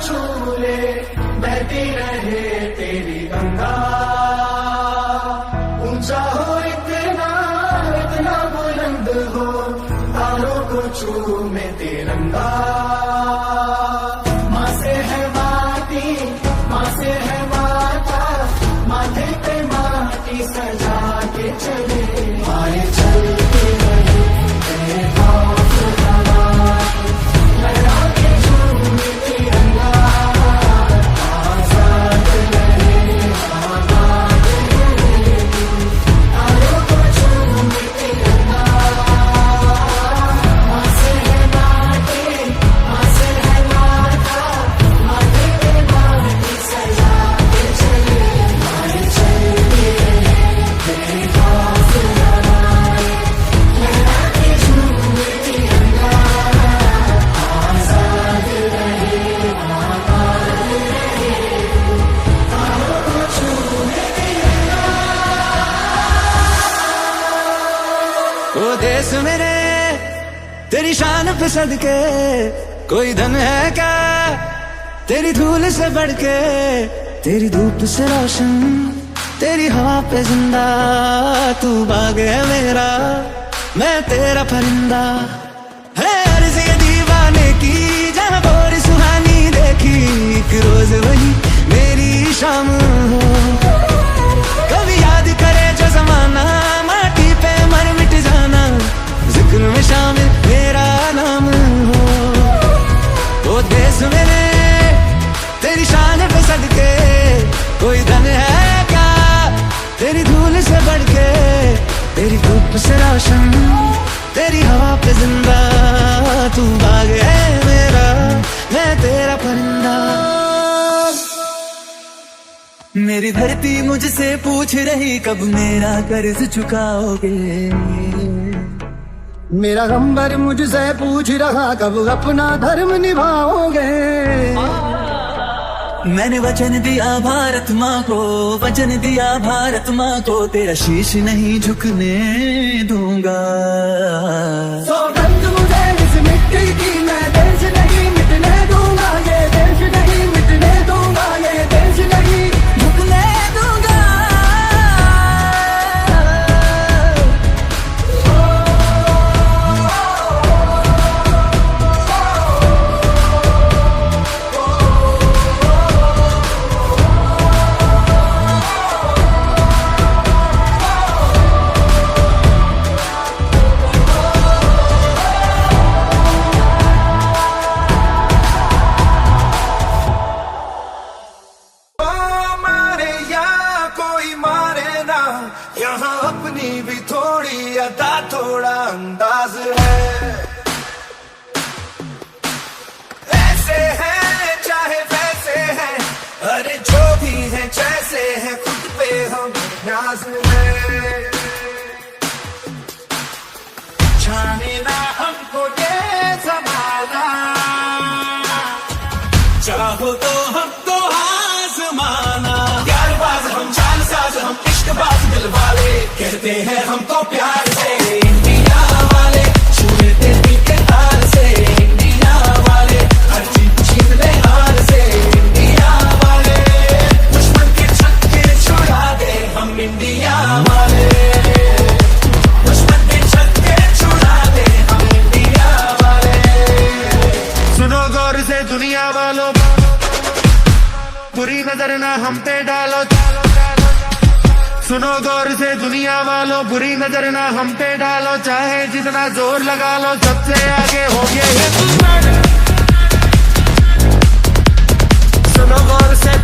छू ले, बहती रहे तेरी गंगा। ऊंचा हो इतना, इतना बुलंद हो, तारों को चूमे तिरंगा। माँ से है माटी, माँ से है माता, माथे पे माटी सजा के चले। आए चलते रहे तेरे खौफ लगाए, लहरा के झूमे तिरंगा। आजाद रहे, आबाद रहे, तारों को चूमे तिरंगा। माँ से है माटी, माँ से है माता, माथे पे माटी सजा के चले। आए चलते रहे तेरे खौफ लगाए, लहरा के झूमे तिरंगा। आजाद रहे, आबाद रहे, तारों को चूमे तिरंगा। ओ देश मेरे तेरी शान पे सदके, कोई धन है क्या तेरी धूल से बढ़ के। तेरी धूप से रोशन, तेरी हवा पे जिंदा, तू बाग है मेरा, मैं तेरा परिंदा। है अर्ज़ ये दीवाने की, जहाँ बोरी सुहानी देखी, एक रोज वही मेरी शाम हो। कभी याद करे जो जमाना, माटी पे मर मिट जाना, जिक्र में शामिल मेरा नाम हो। ओ देश मेरे तेरी शान पे सदके, कोई धन है क्या तेरी धूल से बढ़ के। तेरी धूप से रोशन, तेरी हवा पे जिंदा, तू बाग है मेरा, मैं तेरा परिंदा। मेरी धरती मुझसे पूछ रही, कब मेरा कर्ज चुकाओगे। मेरा गंबर मुझसे पूछ रहा, कब अपना धर्म निभाओगे। मैंने वचन दिया भारत माँ को, वचन दिया भारत माँ को, तेरा शीश नहीं झुकने दूंगा। सौगंध मुझे इस मिट्टी की, मैं देश नहीं मिटने दूंगा, ये देश नहीं मिटने दूंगा, ये देश नहीं झुकने दूंगा। मारे या कोई मारे ना, यहाँ अपनी भी थोड़ी अदा, थोड़ा अंदाज है। ऐसे हैं चाहे वैसे हैं, अरे जो भी हैं जैसे हैं, खुद पे हम नाज है। जाने ना हमको ये जमाना, चाहो तो हमको आजमाना। प्यारबाज हम, चालसाज हम, इश्कबाज दिल वाले, कहते हैं हमको प्यार से इंडिया वाले। छू लेते दिल के तार से इंडिया वाले, हर चीज छीन ले हार से इंडिया वाले। दुश्मन के छक्के छुड़ा दे हम इंडिया वाले, दुश्मन के छक्के छुड़ा दे हम इंडिया वाले। सुनो गौर से दुनिया वालों, बुरी नजर ना हम पे डालो। सुनो गौर से दुनिया वालों, बुरी नजर ना हम पे डालो। चाहे जितना जोर लगा लो, सबसे आगे होंगे हिंदुस्तान। सुनो गौर से